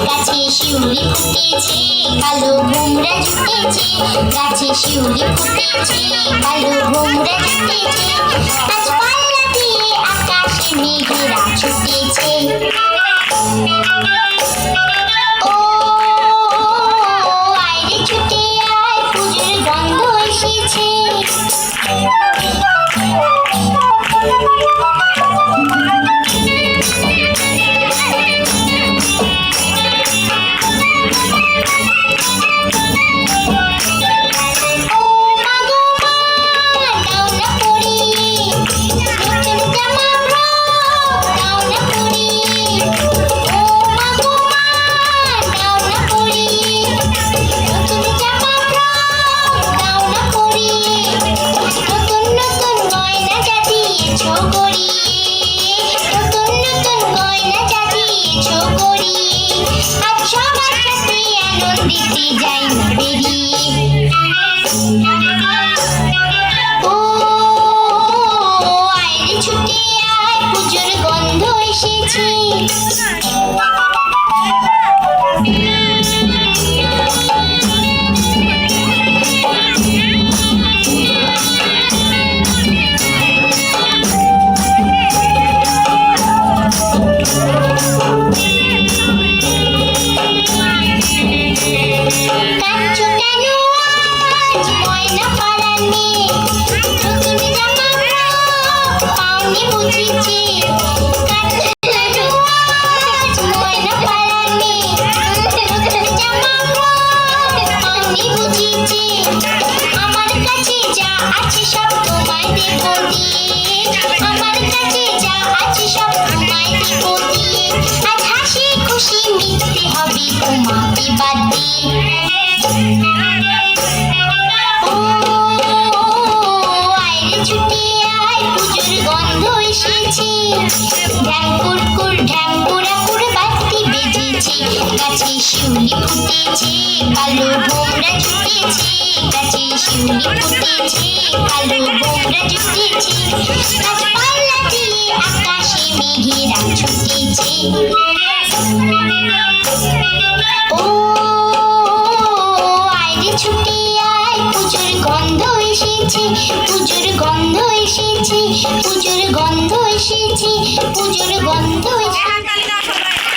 গাছে শিউলি ফুটেছে কালো ভোমরা জুটেছে, গাছে শিউলি ফুটেছে কালো ভোমরা জুটেছে, আজ পাল্লা দিয়ে আকাশে মেঘেরা ছুটেছে। ও আয়রে ছুটে আয় পুজোর গন্ধ এসেছে। আমার কাছে যা আছে সব তোমায় দেব দিয়ে, আমার কাছে যা আছে সব তোমায় দেব দিয়ে, আজ হাসি খুশি মিটতে হবে তোমাকে বাদ দিয়ে। ও আয়রে ছুটে আয় পুজোর গন্ধ এসেছে, ঢ্যাং কুরকুর ঢ্যাং কুড়াকুর বাতি বেজেছে, গাছে শিউলি ফুটেছে কালো ভোমরা জুটেছে, গাছে শিউলি ফুটেছে কালো ভোমরা জুটেছে, আজ পাল্লা দিয়ে আকাশে মেঘেরা ছুটেছে। ও আয়রে ছুটে আয় পুজোর গন্ধ এসেছে, পুজোর গন্ধ এসেছে, পুজোর গন্ধ এসেছে, পুজোর গন্ধ এসেছে।